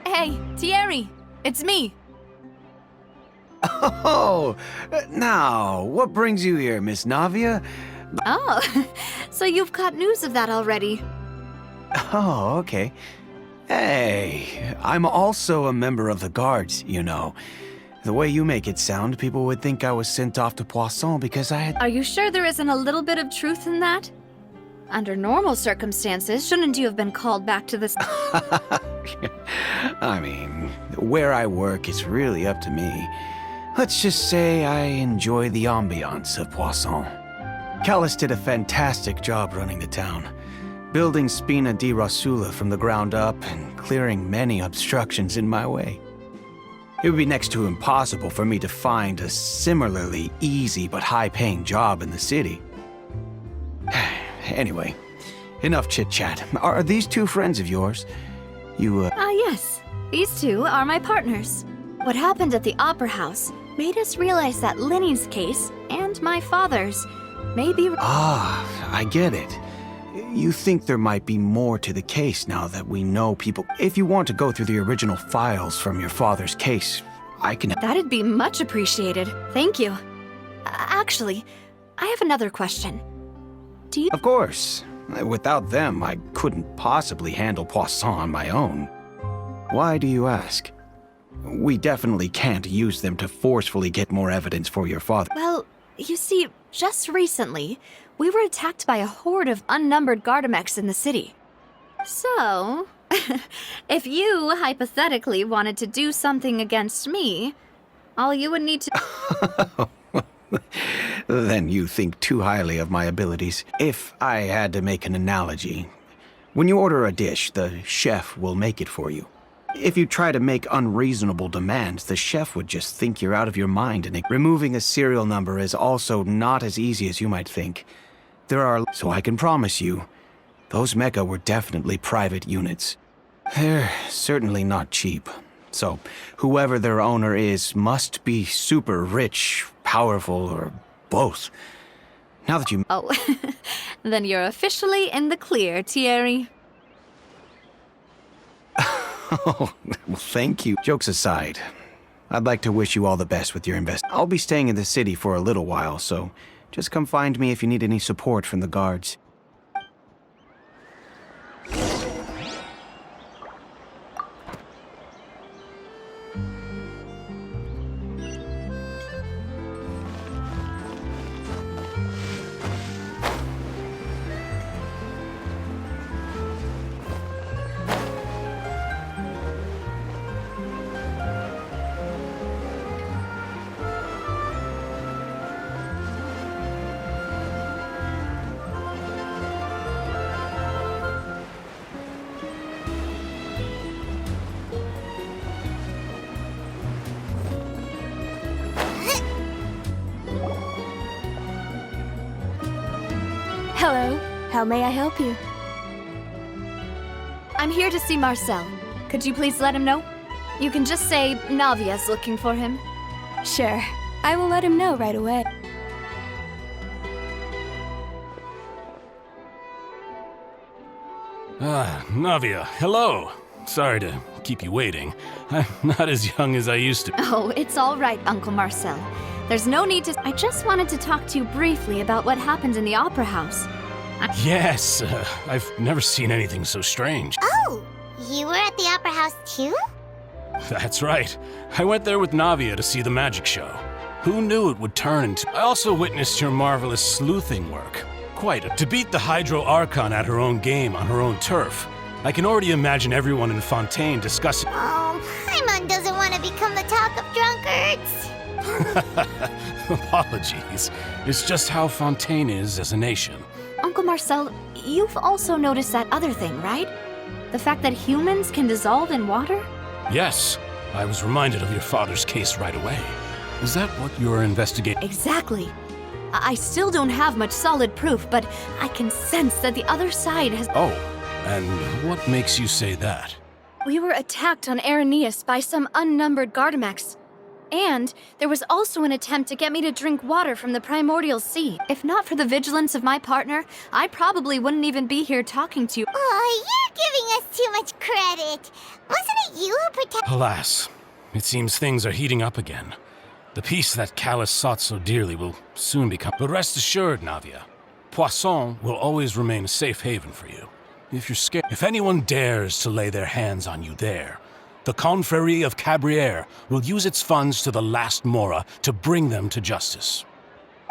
Hey, Thierry, it's me. Oh, now, what brings you here, Miss Navia? Oh, so you've caught news of that already. Oh, okay. Hey, I'm also a member of the guards, you know. The way you make it sound, people would think I was sent off to Poisson because I had... Are you sure there isn't a little bit of truth in that? Under normal circumstances, shouldn't you have been called back to this? I mean, where I work is really up to me. Let's just say I enjoy the ambiance of Poisson. Callis did a fantastic job running the town, building Spina di Rosula from the ground up and clearing many obstructions in my way. It would be next to impossible for me to find a similarly easy but high-paying job in the city. Anyway, enough chit-chat. Are these two friends of yours? Yes. These two are my partners. What happened at the Opera House made us realize that Linny's case, and my father's, may be... I get it. You think there might be more to the case now that we know people... If you want to go through the original files from your father's case, I can... That'd be much appreciated. Thank you. Actually, I have another question. Do you... Of course. Without them, I couldn't possibly handle Poisson on my own. Why do you ask? We definitely can't use them to forcefully get more evidence for your father. Well, you see, just recently, we were attacked by a horde of unnumbered Gardamex in the city. So, if you hypothetically wanted to do something against me, all you would need to... Then you think too highly of my abilities. If I had to make an analogy, when you order a dish, the chef will make it for you. If you try to make unreasonable demands, the chef would just think you're out of your mind, and removing a serial number is also not as easy as you might think. So I can promise you, those mecha were definitely private units. They're certainly not cheap. So, whoever their owner is must be super rich, powerful, or both. Now that you... Oh, then you're officially in the clear, Thierry. Oh, well, thank you. Jokes aside, I'd like to wish you all the best with your investment. I'll be staying in the city for a little while, so just come find me if you need any support from the guards. Hello, how may I help you? I'm here to see Marcel. Could you please let him know? You can just say Navia's looking for him. Sure, I will let him know right away. Navia, hello. Sorry to keep you waiting. I'm not as young as I used to be. Oh, it's all right, Uncle Marcel. There's no need to... I just wanted to talk to you briefly about what happened in the Opera House. Yes, I've never seen anything so strange. Oh, you were at the Opera House too? That's right. I went there with Navia to see the magic show. Who knew it would turn into... I also witnessed your marvelous sleuthing work. To beat the Hydro Archon at her own game on her own turf. I can already imagine everyone in Fontaine discussing... Oh, Paimon doesn't want to become the talk of drunkards. Apologies. It's just how Fontaine is as a nation. Uncle Marcel, you've also noticed that other thing, right? The fact that humans can dissolve in water? Yes. I was reminded of your father's case right away. Is that what you're investigating? Exactly. I still don't have much solid proof, but I can sense that the other side has... Oh, and what makes you say that? We were attacked on Araneus by some unnumbered Gardamex. And there was also an attempt to get me to drink water from the primordial sea. If not for the vigilance of my partner, I probably wouldn't even be here talking to you. Oh, you're giving us too much credit. Wasn't it you who protected... Alas, it seems things are heating up again. The peace that Callus sought so dearly will soon become... But rest assured, Navia, Poisson will always remain a safe haven for you. If you're scared... If anyone dares to lay their hands on you there, the Confrérie of Cabriere will use its funds to the last Mora to bring them to justice.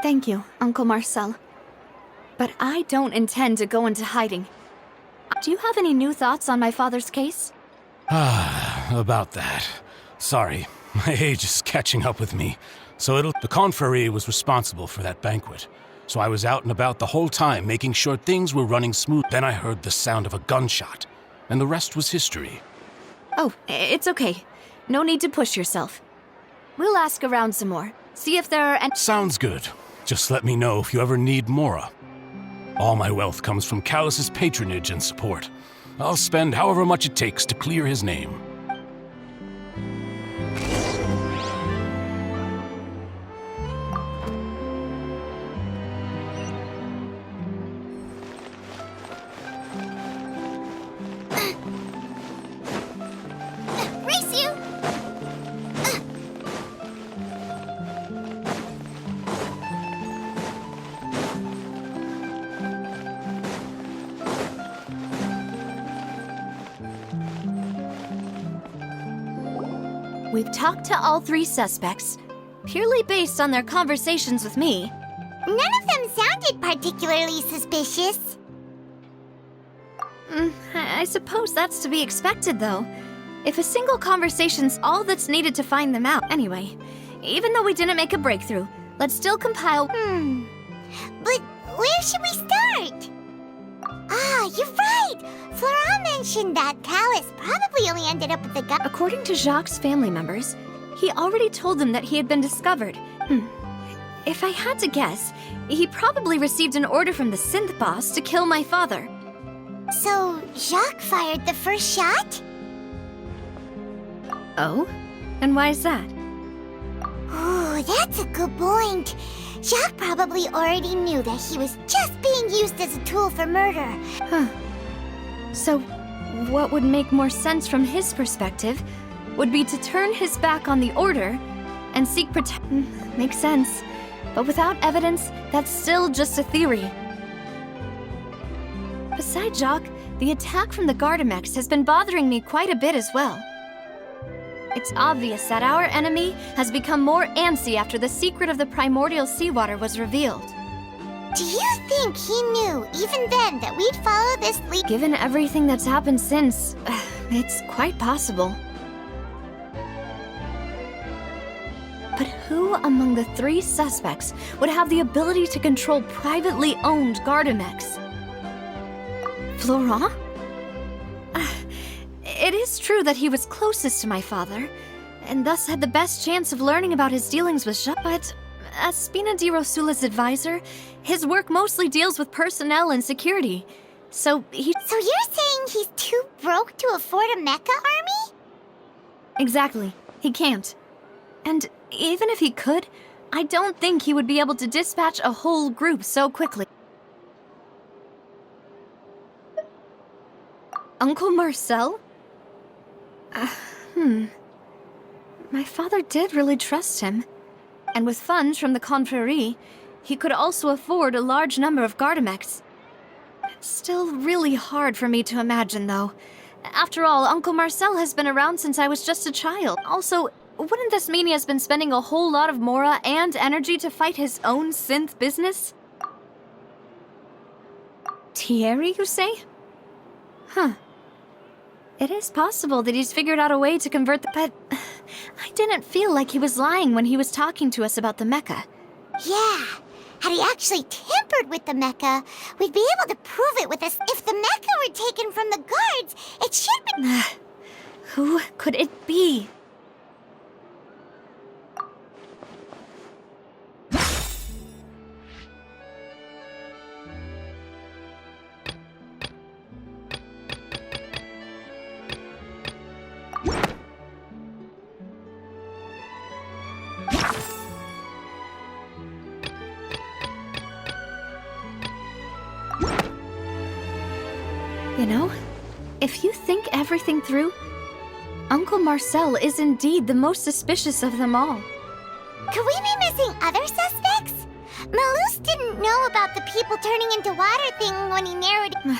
Thank you, Uncle Marcel. But I don't intend to go into hiding. Do you have any new thoughts on my father's case? About that. Sorry, my age is catching up with me. The Confrérie was responsible for that banquet. So I was out and about the whole time, making sure things were running smooth. Then I heard the sound of a gunshot, and the rest was history. Oh, it's okay. No need to push yourself. We'll ask around some more. See if there are any... Sounds good. Just let me know if you ever need Mora. All my wealth comes from Callus's patronage and support. I'll spend however much it takes to clear his name. Race you! We've talked to all three suspects, purely based on their conversations with me. None of them sounded particularly suspicious. I suppose that's to be expected, though. If a single conversation's all that's needed to find them out. Anyway, even though we didn't make a breakthrough, let's still compile... But where should we start? Ah, you're right! Flora mentioned that Callus probably only ended up with the guy. According to Jacques' family members, he already told them that he had been discovered. If I had to guess, he probably received an order from the synth boss to kill my father. So, Jacques fired the first shot? Oh? And why is that? Ooh, that's a good point. Jacques probably already knew that he was just being used as a tool for murder. So, what would make more sense from his perspective would be to turn his back on the order and seek protection. Makes sense. But without evidence, that's still just a theory. Besides Jacques, the attack from the Gardamex has been bothering me quite a bit as well. It's obvious that our enemy has become more antsy after the secret of the primordial seawater was revealed. Do you think he knew, even then, that we'd follow this lead? Given everything that's happened since, it's quite possible. But who among the three suspects would have the ability to control privately owned Gardamex? Florent? It is true that he was closest to my father, and thus had the best chance of learning about his dealings with Jacques, but as Spina di Rosula's advisor, his work mostly deals with personnel and security. So you're saying he's too broke to afford a mecha army? Exactly. He can't. And even if he could, I don't think he would be able to dispatch a whole group so quickly. Uncle Marcel? My father did really trust him. And with funds from the Confrérie, he could also afford a large number of Gardamex. It's still really hard for me to imagine, though. After all, Uncle Marcel has been around since I was just a child. Also, wouldn't this mean he has been spending a whole lot of Mora and energy to fight his own synth business? Thierry, you say? Huh. It is possible that he's figured out a way to convert but I didn't feel like he was lying when he was talking to us about the mecha. Yeah. Had he actually tampered with the mecha, we'd be able to prove it with us. If the mecha were taken from the guards, it should be... Who could it be? You know, if you think everything through, Uncle Marcel is indeed the most suspicious of them all. Could we be missing other suspects? Maloose didn't know about the people turning into water thing when he narrowed it.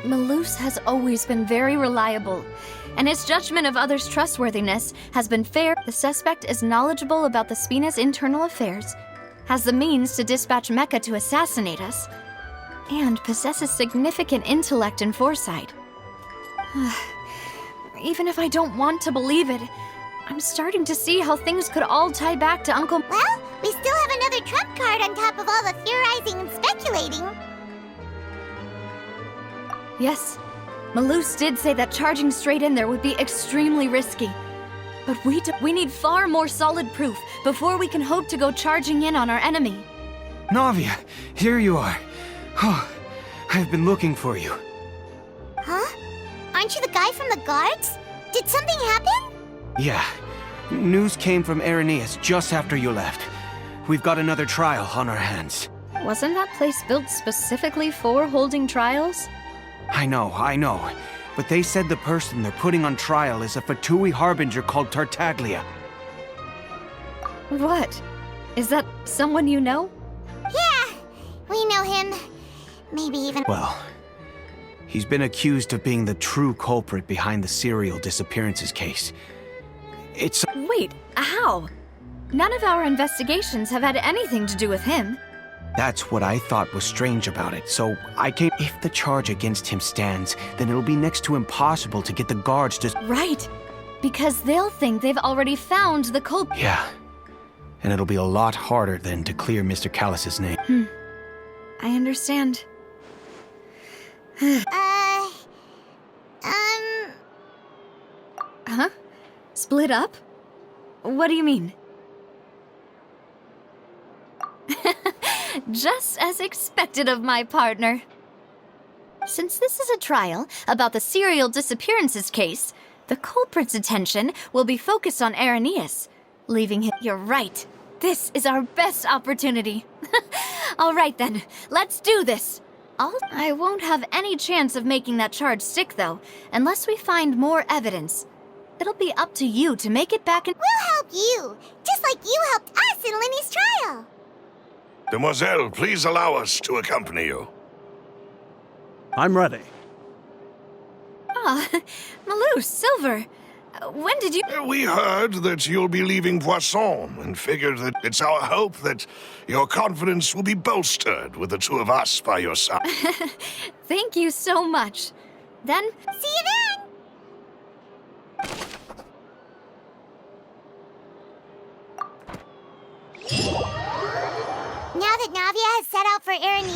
Maloose has always been very reliable, and his judgment of others' trustworthiness has been fair. The suspect is knowledgeable about the Spina's internal affairs, has the means to dispatch Mecha to assassinate us, and possesses significant intellect and foresight. Even if I don't want to believe it, I'm starting to see how things could all tie back to Uncle... Well, we still have another trump card on top of all the theorizing and speculating. Yes, Maloose did say that charging straight in there would be extremely risky. But we need far more solid proof before we can hope to go charging in on our enemy. Navia, here you are. Oh, I've been looking for you. Huh? Aren't you the guy from the guards? Did something happen? Yeah. News came from Irenaeus just after you left. We've got another trial on our hands. Wasn't that place built specifically for holding trials? I know. But they said the person they're putting on trial is a Fatui harbinger called Tartaglia. What? Is that someone you know? Yeah, we know him. Maybe even... Well, he's been accused of being the true culprit behind the serial disappearances case. It's... Wait, how? None of our investigations have had anything to do with him. That's what I thought was strange about it, so I came... If the charge against him stands, then it'll be next to impossible to get the guards to... Right, because they'll think they've already found the culprit. Yeah, and it'll be a lot harder then to clear Mr. Callus's name. I understand. Huh? Split up? What do you mean? Just as expected of my partner. Since this is a trial about the serial disappearances case, the culprit's attention will be focused on Irenaeus, leaving him... You're right. This is our best opportunity. All right then, let's do this. I won't have any chance of making that charge stick, though, unless we find more evidence. It'll be up to you to make it back in... We'll help you, just like you helped us in Linny's trial. Demoiselle, please allow us to accompany you. I'm ready. Ah, Maloose, Silver. When did you... We heard that you'll be leaving Poisson and figured that it's our hope that your confidence will be bolstered with the two of us by your side. Thank you so much. Then... See you then! Now that Navia has set out for Irenaeus,